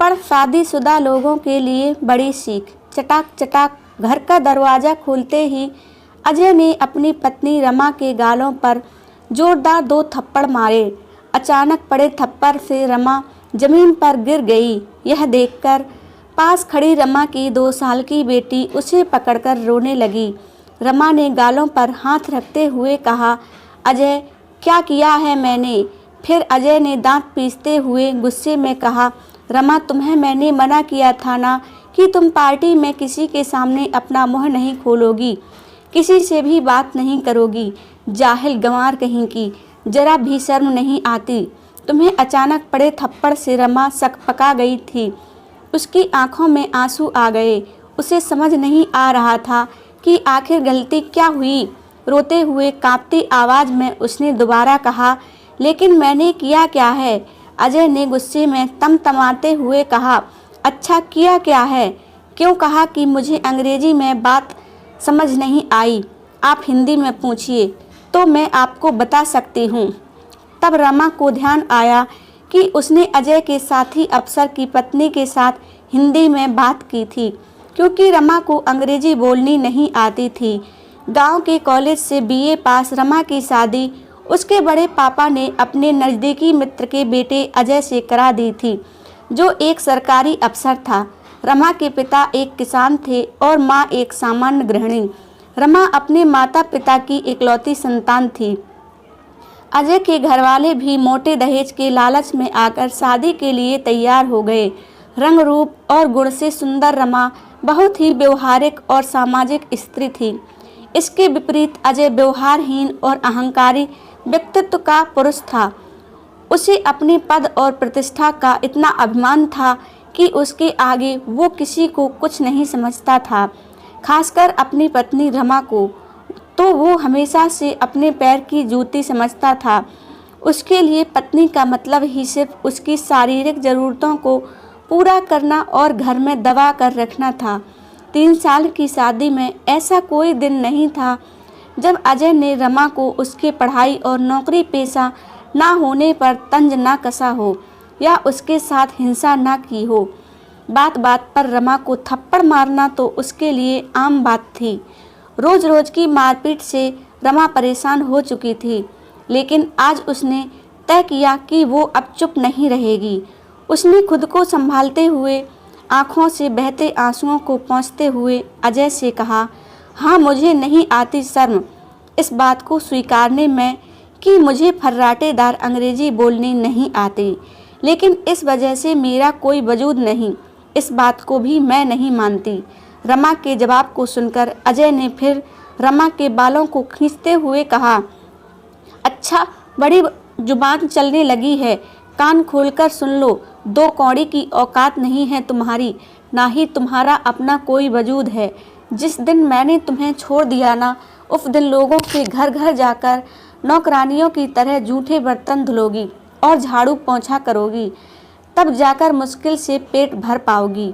थप्पड़ शादीशुदा लोगों के लिए बड़ी सीख। चटाक चटाक घर का दरवाज़ा खोलते ही अजय ने अपनी पत्नी रमा के गालों पर जोरदार 2 थप्पड़ मारे। अचानक पड़े थप्पड़ से रमा जमीन पर गिर गई। यह देखकर पास खड़ी रमा की 2 साल की बेटी उसे पकड़कर रोने लगी। रमा ने गालों पर हाथ रखते हुए कहा, अजय क्या किया है मैंने? फिर अजय ने दांत पीसते हुए गुस्से में कहा, रमा तुम्हें मैंने मना किया था ना कि तुम पार्टी में किसी के सामने अपना मुंह नहीं खोलोगी, किसी से भी बात नहीं करोगी। जाहिल गंवार कहीं की, जरा भी शर्म नहीं आती। तुम्हें अचानक पड़े थप्पड़ से रमा सकपका गई थी। उसकी आंखों में आंसू आ गए। उसे समझ नहीं आ रहा था कि आखिर गलती क्या हुई। रोते हुए कांपती आवाज़ में उसने दोबारा कहा, लेकिन मैंने किया क्या है? अजय ने गुस्से में तमतमाते हुए कहा, अच्छा किया क्या है? क्यों कहा कि मुझे अंग्रेजी में बात समझ नहीं आई? आप हिंदी में पूछिए तो मैं आपको बता सकती हूँ। तब रमा को ध्यान आया कि उसने अजय के साथी अफसर की पत्नी के साथ हिंदी में बात की थी, क्योंकि रमा को अंग्रेजी बोलनी नहीं आती थी। गांव के कॉलेज से बीए पास रमा की शादी उसके बड़े पापा ने अपने नज़दीकी मित्र के बेटे अजय से करा दी थी, जो एक सरकारी अफसर था। रमा के पिता एक किसान थे और माँ एक सामान्य गृहिणी। रमा अपने माता पिता की इकलौती संतान थी। अजय के घरवाले भी मोटे दहेज के लालच में आकर शादी के लिए तैयार हो गए। रंग रूप और गुण से सुंदर रमा बहुत ही व्यवहारिक और सामाजिक स्त्री थी। इसके विपरीत अजय व्यवहारहीन और अहंकारी व्यक्तित्व का पुरुष था। उसे अपने पद और प्रतिष्ठा का इतना अभिमान था कि उसके आगे वो किसी को कुछ नहीं समझता था, खासकर अपनी पत्नी रमा को तो वो हमेशा से अपने पैर की जूती समझता था। उसके लिए पत्नी का मतलब ही सिर्फ उसकी शारीरिक ज़रूरतों को पूरा करना और घर में दबा कर रखना था। 3 साल की शादी में ऐसा कोई दिन नहीं था जब अजय ने रमा को उसके पढ़ाई और नौकरी पेशा ना होने पर तंज ना कसा हो या उसके साथ हिंसा ना की हो। बात बात पर रमा को थप्पड़ मारना तो उसके लिए आम बात थी। रोज रोज की मारपीट से रमा परेशान हो चुकी थी, लेकिन आज उसने तय किया कि वो अब चुप नहीं रहेगी। उसने खुद को संभालते हुए आँखों से बहते आंसुओं को पोंछते हुए अजय से कहा, हाँ मुझे नहीं आती शर्म इस बात को स्वीकारने में कि मुझे फर्राटेदार अंग्रेजी बोलनी नहीं आती, लेकिन इस वजह से मेरा कोई वजूद नहीं, इस बात को भी मैं नहीं मानती। रमा के जवाब को सुनकर अजय ने फिर रमा के बालों को खींचते हुए कहा, अच्छा बड़ी जुबान चलने लगी है, कान खोलकर सुन लो। 2 कौड़ी की औकात नहीं है तुम्हारी, ना ही तुम्हारा अपना कोई वजूद है। जिस दिन मैंने तुम्हें छोड़ दिया ना, उस दिन लोगों के घर घर जाकर नौकरानियों की तरह जूठे बर्तन धुलोगी और झाड़ू पोंछा करोगी, तब जाकर मुश्किल से पेट भर पाओगी।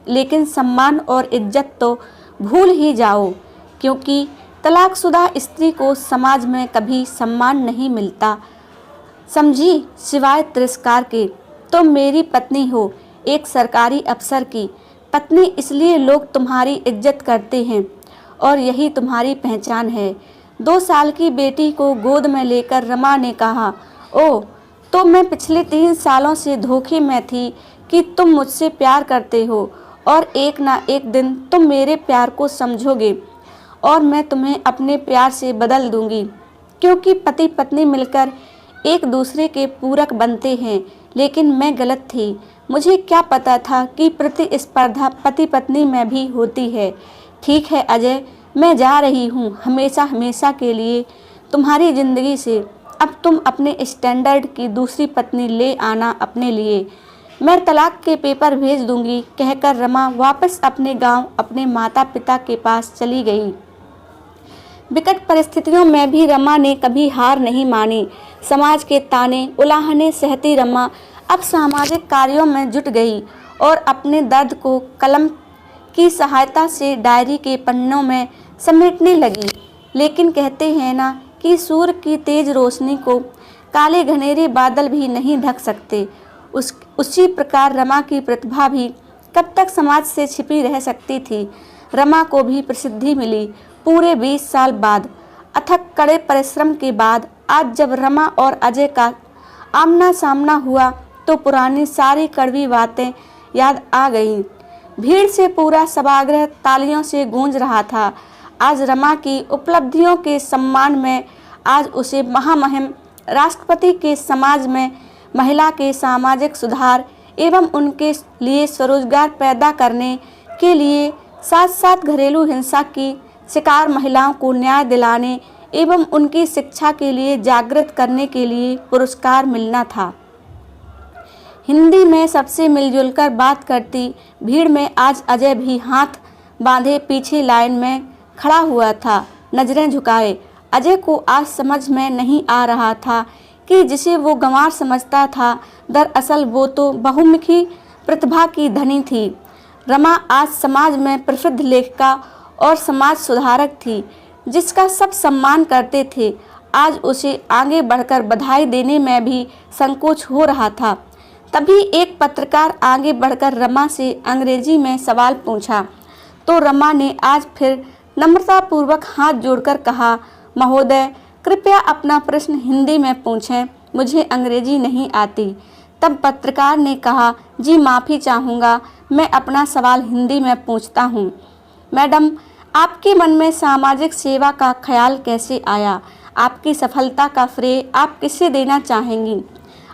लेकिन सम्मान और इज्जत तो भूल ही जाओ, क्योंकि तलाकशुदा स्त्री को समाज में कभी सम्मान नहीं मिलता, समझी, सिवाय तिरस्कार के। तुम मेरी पत्नी हो, एक सरकारी अफसर की पत्नी, इसलिए लोग तुम्हारी इज्जत करते हैं और यही तुम्हारी पहचान है। 2 साल की बेटी को गोद में लेकर रमा ने कहा, ओह तो मैं पिछले 3 सालों से धोखे में थी कि तुम मुझसे प्यार करते हो और एक ना एक दिन तुम मेरे प्यार को समझोगे और मैं तुम्हें अपने प्यार से बदल दूंगी, क्योंकि पति पत्नी मिलकर एक दूसरे के पूरक बनते हैं। लेकिन मैं गलत थी, मुझे क्या पता था कि प्रतिस्पर्धा पति पत्नी में भी होती है। ठीक है अजय, मैं जा रही हूँ हमेशा हमेशा के लिए तुम्हारी ज़िंदगी से। अब तुम अपने स्टैंडर्ड की दूसरी पत्नी ले आना अपने लिए, मैं तलाक के पेपर भेज दूंगी, कहकर रमा वापस अपने गांव अपने माता पिता के पास चली गई। विकट परिस्थितियों में भी रमा ने कभी हार नहीं मानी। समाज के ताने उलाहने सहती रमा अब सामाजिक कार्यों में जुट गई और अपने दर्द को कलम की सहायता से डायरी के पन्नों में समेटने लगी। लेकिन कहते हैं ना कि सूर्य की तेज रोशनी को काले घनेरे बादल भी नहीं ढक सकते। उसी प्रकार रमा की प्रतिभा भी कब तक समाज से छिपी रह सकती थी। रमा को भी प्रसिद्धि मिली पूरे 20 साल बाद। अथक कड़े परिश्रम के बाद आज जब रमा और अजय का आमना सामना हुआ तो पुरानी सारी कड़वी बातें याद आ गईं। भीड़ से पूरा सभागृह तालियों से गूंज रहा था। आज रमा की उपलब्धियों के सम्मान में, आज उसे महामहिम राष्ट्रपति के समाज में महिला के सामाजिक सुधार एवं उनके लिए स्वरोजगार पैदा करने के लिए, साथ साथ घरेलू हिंसा की शिकार महिलाओं को न्याय दिलाने एवं उनकी शिक्षा के लिए जागृत करने के लिए पुरस्कार मिलना था। हिंदी में सबसे मिलजुल कर बात करती भीड़ में आज अजय भी हाथ बांधे पीछे लाइन में खड़ा हुआ था, नजरें झुकाए। अजय को आज समझ में नहीं आ रहा था कि जिसे वो गंवार समझता था, दरअसल वो तो बहुमुखी प्रतिभा की धनी थी। रमा आज समाज में प्रसिद्ध लेखिका और समाज सुधारक थी, जिसका सब सम्मान करते थे। आज उसे आगे बढ़कर बधाई देने में भी संकोच हो रहा था। तभी एक पत्रकार आगे बढ़कर रमा से अंग्रेजी में सवाल पूछा तो रमा ने आज फिर नम्रतापूर्वक हाथ जोड़कर कहा, महोदय कृपया अपना प्रश्न हिंदी में पूछें, मुझे अंग्रेजी नहीं आती। तब पत्रकार ने कहा, जी माफ़ी चाहूँगा, मैं अपना सवाल हिंदी में पूछता हूँ। मैडम, आपके मन में सामाजिक सेवा का ख्याल कैसे आया? आपकी सफलता का श्रेय आप किसे देना चाहेंगी?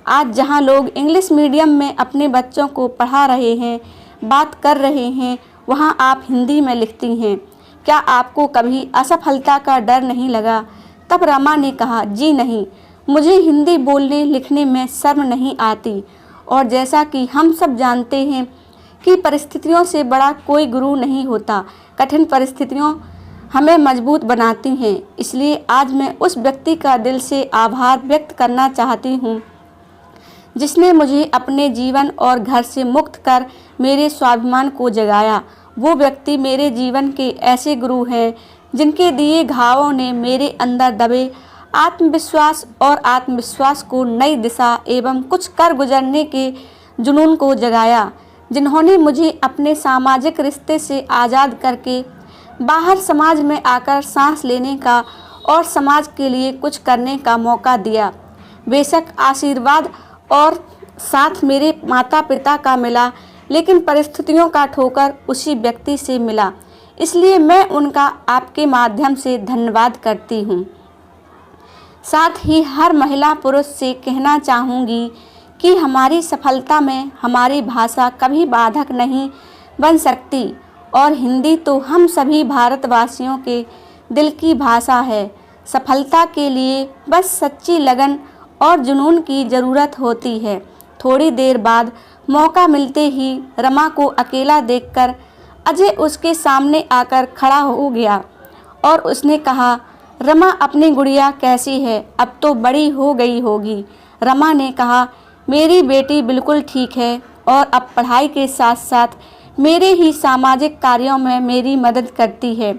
आज जहाँ लोग इंग्लिश मीडियम में अपने बच्चों को पढ़ा रहे हैं, बात कर रहे हैं, वहाँ आप हिंदी में लिखती हैं। क्या आपको कभी असफलता का डर नहीं लगा? तब रमा ने कहा, जी नहीं, मुझे हिंदी बोलने लिखने में शर्म नहीं आती। और जैसा कि हम सब जानते हैं कि परिस्थितियों से बड़ा कोई गुरु नहीं होता, कठिन परिस्थितियों हमें मजबूत बनाती हैं। इसलिए आज मैं उस व्यक्ति का दिल से आभार व्यक्त करना चाहती हूँ जिसने मुझे अपने जीवन और घर से मुक्त कर मेरे स्वाभिमान को जगाया। वो व्यक्ति मेरे जीवन के ऐसे गुरु हैं जिनके दिए घावों ने मेरे अंदर दबे आत्मविश्वास और आत्मविश्वास को नई दिशा एवं कुछ कर गुजरने के जुनून को जगाया, जिन्होंने मुझे अपने सामाजिक रिश्ते से आज़ाद करके बाहर समाज में आकर सांस लेने का और समाज के लिए कुछ करने का मौका दिया। बेशक आशीर्वाद और साथ मेरे माता पिता का मिला, लेकिन परिस्थितियों का ठोकर उसी व्यक्ति से मिला। इसलिए मैं उनका आपके माध्यम से धन्यवाद करती हूँ। साथ ही हर महिला पुरुष से कहना चाहूँगी कि हमारी सफलता में हमारी भाषा कभी बाधक नहीं बन सकती और हिंदी तो हम सभी भारतवासियों के दिल की भाषा है। सफलता के लिए बस सच्ची लगन और जुनून की ज़रूरत होती है। थोड़ी देर बाद मौका मिलते ही रमा को अकेला देखकर अजय उसके सामने आकर खड़ा हो गया और उसने कहा, रमा अपनी गुड़िया कैसी है? अब तो बड़ी हो गई होगी। रमा ने कहा, मेरी बेटी बिल्कुल ठीक है और अब पढ़ाई के साथ साथ मेरे ही सामाजिक कार्यों में मेरी मदद करती है।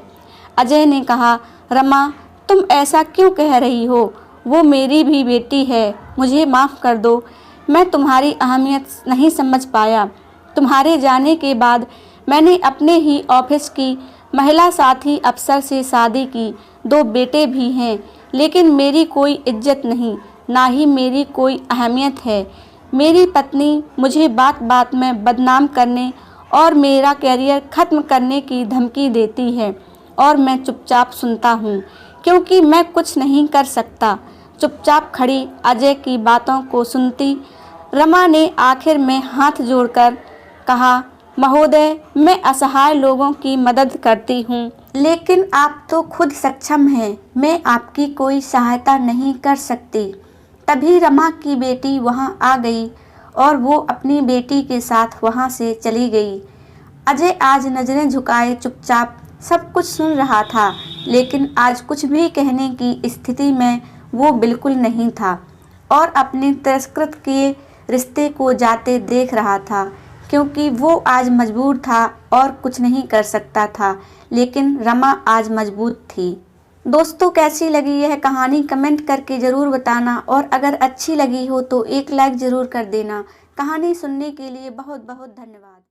अजय ने कहा, रमा तुम ऐसा क्यों कह रही हो? वो मेरी भी बेटी है, मुझे माफ़ कर दो, मैं तुम्हारी अहमियत नहीं समझ पाया। तुम्हारे जाने के बाद मैंने अपने ही ऑफिस की महिला साथी अफसर से शादी की, 2 बेटे भी हैं, लेकिन मेरी कोई इज्जत नहीं, ना ही मेरी कोई अहमियत है। मेरी पत्नी मुझे बात बात में बदनाम करने और मेरा कैरियर ख़त्म करने की धमकी देती है और मैं चुपचाप सुनता हूँ क्योंकि मैं कुछ नहीं कर सकता। चुपचाप खड़ी अजय की बातों को सुनती रमा ने आखिर में हाथ जोड़कर कहा, महोदय मैं असहाय लोगों की मदद करती हूँ, लेकिन आप तो खुद सक्षम हैं, मैं आपकी कोई सहायता नहीं कर सकती। तभी रमा की बेटी वहाँ आ गई और वो अपनी बेटी के साथ वहाँ से चली गई। अजय आज नज़रें झुकाए चुपचाप सब कुछ सुन रहा था, लेकिन आज कुछ भी कहने की स्थिति में वो बिल्कुल नहीं था और अपने तिरस्कृत किए रिश्ते को जाते देख रहा था, क्योंकि वो आज मजबूर था और कुछ नहीं कर सकता था, लेकिन रमा आज मजबूत थी। दोस्तों कैसी लगी यह कहानी कमेंट करके ज़रूर बताना और अगर अच्छी लगी हो तो एक लाइक ज़रूर कर देना। कहानी सुनने के लिए बहुत बहुत धन्यवाद।